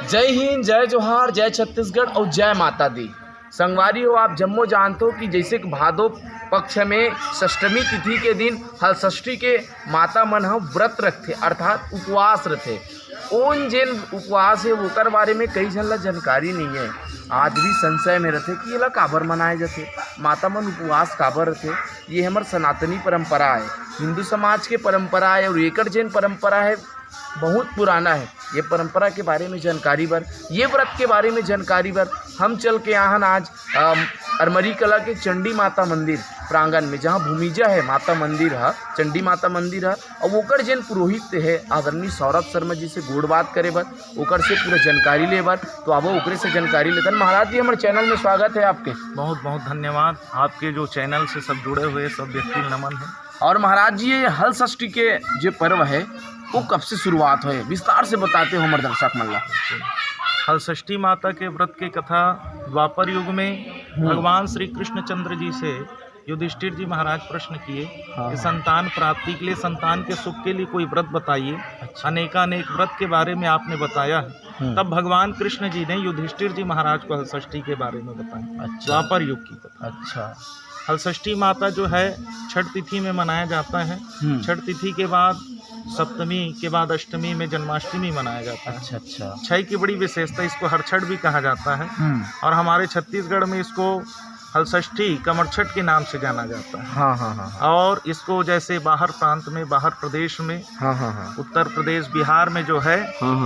जय हिंद, जय जोहार, जय छत्तीसगढ़ और जय माता दी। संगवारी हो, आप जम्मो जानते हो कि जैसे कि भादो पक्ष में षष्टमी तिथि के दिन हल षष्ठी के माता मन ह व्रत रखते अर्थात उपवास रखते। उन जिन उपवास है ओकर बारे में कई जन ला जानकारी नहीं है। आज भी संशय में रहते कि ये काबर मनाए जाते, माता मन उपवास काबर रहते। ये हमार सनातनी परंपरा है, हिंदू समाज के परंपरा है और एकर जिन परंपरा है बहुत पुराना है। ये परंपरा के बारे में जानकारी बर, ये व्रत के बारे में जानकारी बर हम चल के यहाँ आज अरमरी कला के चंडी माता मंदिर प्रांगण में, जहाँ भूमिजा है माता मंदिर है, चंडी माता मंदिर है और ओकर जन पुरोहित है आदरणीय सौरभ शर्मा जी से गोड़ बात करे बर, ओकर से पूरा जानकारी ले बर। तो अब ओकरे से जानकारी लेते हैं। महाराज जी, हमारे चैनल में स्वागत है आपके। बहुत बहुत धन्यवाद। आपके जो चैनल से सब जुड़े हुए सब व्यक्ति नमन है। और महाराज जी, ये हल षष्ठी के जो पर्व है वो कब से शुरुआत है, विस्तार से बताते हो हमारे दर्शक मन ला। हल षष्ठी माता के व्रत की कथा द्वापर युग में भगवान श्री कृष्णचंद्र जी से युधिष्ठिर जी महाराज प्रश्न किए कि संतान प्राप्ति के लिए, संतान के सुख के लिए कोई व्रत बताइए। अनेकानेक व्रत के बारे में आपने बताया है। तब भगवान कृष्ण जी ने युधिष्ठिर जी महाराज को हल षष्ठी के बारे में बताया। द्वापर युग की कथा। अच्छा, हल षष्ठी माता जो है छठ तिथि में मनाया जाता है। छठ तिथि के बाद सप्तमी के बाद अष्टमी में जन्माष्टमी मनाया जाता है। अच्छा। छठ की बड़ी विशेषता, इसको हरछठ भी कहा जाता है और हमारे छत्तीसगढ़ में इसको हलषष्ठी कमरछठ के नाम से जाना जाता है। हाँ। और इसको जैसे बाहर प्रांत में, बाहर प्रदेश में, उत्तर प्रदेश बिहार में जो है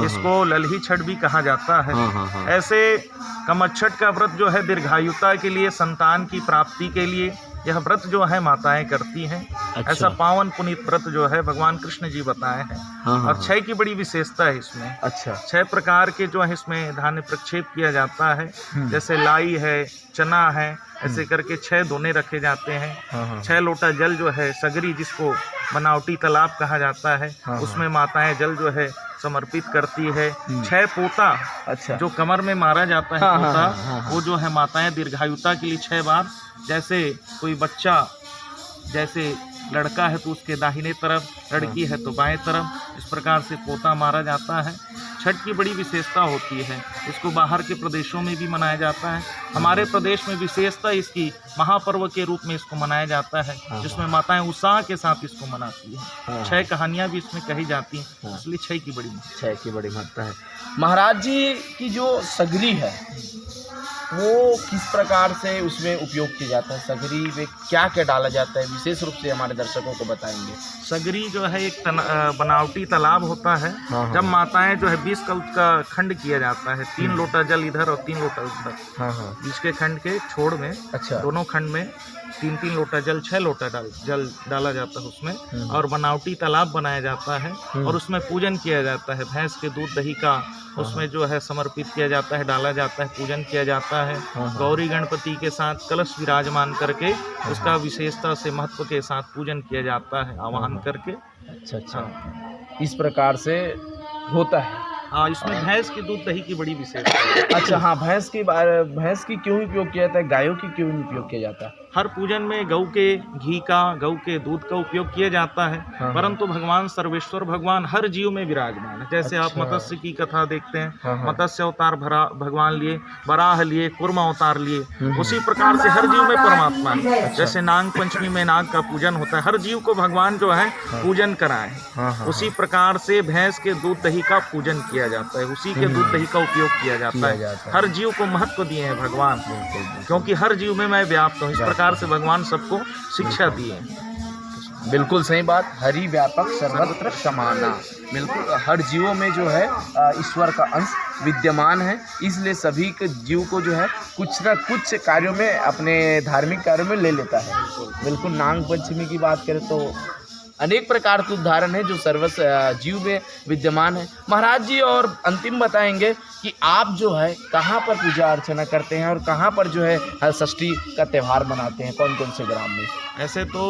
इसको ललही छठ भी कहा जाता है। ऐसे कमरछठ का व्रत जो है दीर्घायुता के लिए, संतान की प्राप्ति के लिए यह व्रत जो है माताएं करती हैं। अच्छा। ऐसा पावन पुनीत व्रत जो है भगवान कृष्ण जी बताए हैं। और छह की बड़ी विशेषता है इसमें। अच्छा। 6 प्रकार के जो है इसमें धान्य प्रक्षेप किया जाता है। जैसे लाई है, चना है, ऐसे करके 6 दोने रखे जाते हैं। 6 लोटा जल जो है सगरी, जिसको बनावटी तालाब कहा जाता है, उसमें माताएं जल जो है समर्पित करती है। 6 पोता, अच्छा, जो कमर में मारा जाता है पोता, वो जो है माताएं दीर्घायुता के लिए 6 बार, जैसे कोई बच्चा, जैसे लड़का है तो उसके दाहिने तरफ, लड़की है तो बाएं तरफ, इस प्रकार से पोता मारा जाता है। छठ की बड़ी विशेषता होती है। इसको बाहर के प्रदेशों में भी मनाया जाता है। हमारे प्रदेश में विशेषता इसकी महापर्व के रूप में इसको मनाया जाता है, जिसमें माताएं उत्साह के साथ इसको मनाती हैं। 6 कहानियां भी इसमें कही जाती हैं, इसलिए 6 की बड़ी महत्ता है। महाराज जी की जो सगरी है वो किस प्रकार से उसमें उपयोग किया जाता है? सगरी में क्या क्या डाला जाता है, विशेष रूप से हमारे दर्शकों को बताएंगे। सगरी जो है एक बनावटी तालाब होता है। जब माताएं जो है 20 का खंड किया जाता है, 3 लोटा जल इधर और 3 लोटा उधर, जिसके खंड के छोड़ में, अच्छा, दोनों खंड में 3-3 लोटा जल, 6 लोटा जल डाला जाता है उसमें, और बनावटी तालाब बनाया जाता है और उसमें पूजन किया जाता है। भैंस के दूध दही का उसमें जो है समर्पित किया जाता है, डाला जाता है, पूजन किया जाता है। गौरी गणपति के साथ कलश विराजमान करके उसका विशेषता से महत्व के साथ पूजन किया जाता है, आवाहन करके। अच्छा, इस प्रकार से होता है। हाँ, इसमें भैंस के दूध दही की बड़ी विशेषता है। अच्छा, हाँ, भैंस की क्यों उपयोग किया जाता है, गायों की क्यों उपयोग किया जाता है? हर पूजन में गऊ के घी का, गऊ के दूध का उपयोग किया जाता है। परंतु भगवान सर्वेश्वर भगवान हर जीव में विराजमान है। जैसे आप मत्स्य की कथा देखते हैं, मत्स्य अवतार भगवान लिए, वराह लिए, कूर्म अवतार लिए, उसी प्रकार से हर जीव में परमात्मा है। जैसे नाग पंचमी में नाग का पूजन होता है, हर जीव को भगवान जो है पूजन कराए। उसी प्रकार से भैंस के दूध दही का पूजन किया जाता है, उसी के दूध दही का उपयोग किया जाता है। हर जीव को महत्व दिए हैं भगवान, क्योंकि हर जीव में मैं व्याप्त हूँ। इस प्रकार से भगवान सबको शिक्षा दिए। बिल्कुल सही बात, हरि व्यापक सर्वत्र समाना। बिल्कुल हर जीवों में जो है ईश्वर का अंश विद्यमान है, इसलिए सभी के जीव को जो है कुछ न कुछ कार्यों में, अपने धार्मिक कार्यों में ले लेता है। बिल्कुल नाग पंचमी की बात करें तो अनेक प्रकार के उदाहरण है जो सर्वस जीव में विद्यमान है। महाराज जी, और अंतिम बताएंगे कि आप जो है कहाँ पर पूजा अर्चना करते हैं और कहाँ पर जो है हल षष्ठी का त्यौहार मनाते हैं, कौन कौन से ग्राम में? ऐसे तो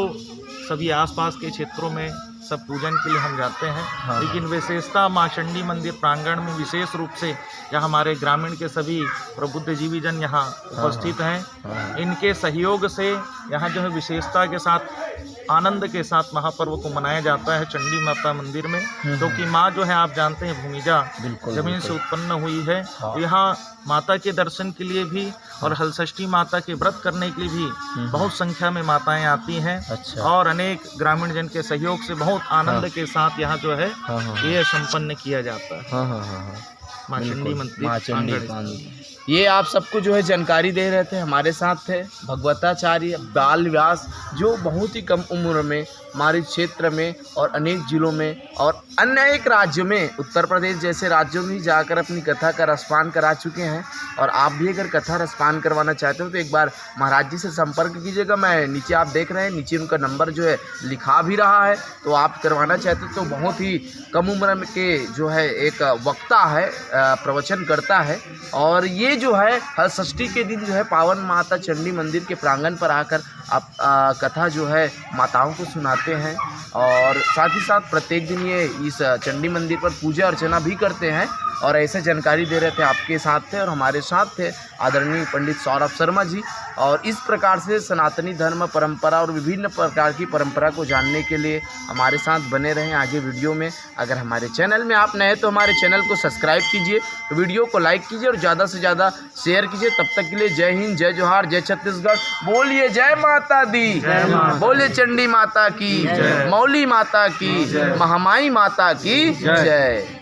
सभी आसपास के क्षेत्रों में सब पूजन के लिए हम जाते हैं, लेकिन विशेषता माँ चंडी मंदिर प्रांगण में विशेष रूप से यहाँ हमारे ग्रामीण के सभी प्रबुद्धजीवी जन यहाँ उपस्थित हैं। इनके सहयोग से यहाँ जो है विशेषता के साथ आनंद के साथ महापर्व को मनाया जाता है चंडी माता मंदिर में, क्योंकि माँ जो है आप जानते हैं भूमिजा जमीन से उत्पन्न हुई है। यहाँ माता के दर्शन के लिए भी और हलषष्ठी माता के व्रत करने के लिए भी बहुत संख्या में माताएं आती हैं। अच्छा। और अनेक ग्रामीण जन के सहयोग से बहुत आनंद के साथ यहाँ जो है ये संपन्न किया जाता है। माँ चंडी मंदिर। ये आप सबको जो है जानकारी दे रहे थे, हमारे साथ थे भगवताचार्य बाल व्यास, जो बहुत ही कम उम्र में हमारे क्षेत्र में और अनेक जिलों में और अन्य एक राज्यों में, उत्तर प्रदेश जैसे राज्यों में जाकर अपनी कथा का रसपान करा चुके हैं। और आप भी अगर कथा रसपान करवाना चाहते हो तो एक बार महाराज जी से संपर्क कीजिएगा। मैं नीचे आप देख रहे हैं, नीचे उनका नंबर जो है लिखा भी रहा है, तो आप करवाना चाहते हो तो बहुत ही कम उम्र के जो है एक वक्ता है, प्रवचन करता है। और ये जो है हर षष्ठी के दिन जो है पावन माता चंडी मंदिर के प्रांगण पर आकर आप कथा जो है माताओं को सुनाते हैं। और साथ ही साथ प्रत्येक दिन ये इस चंडी मंदिर पर पूजा अर्चना भी करते हैं। और ऐसे जानकारी दे रहे थे, आपके साथ थे और हमारे साथ थे आदरणीय पंडित सौरभ शर्मा जी। और इस प्रकार से सनातनी धर्म परंपरा और विभिन्न प्रकार की परंपरा को जानने के लिए हमारे साथ बने रहें आगे वीडियो में। अगर हमारे चैनल में आप नए हैं तो हमारे चैनल को सब्सक्राइब कीजिए, वीडियो को लाइक कीजिए और ज़्यादा से ज़्यादा शेयर कीजिए। तब तक के लिए जय हिंद, जय जोहार, जय छत्तीसगढ़। बोलिए जय माता दी, बोलिए चंडी माता की, मौली माता की, महामाई माता की जय।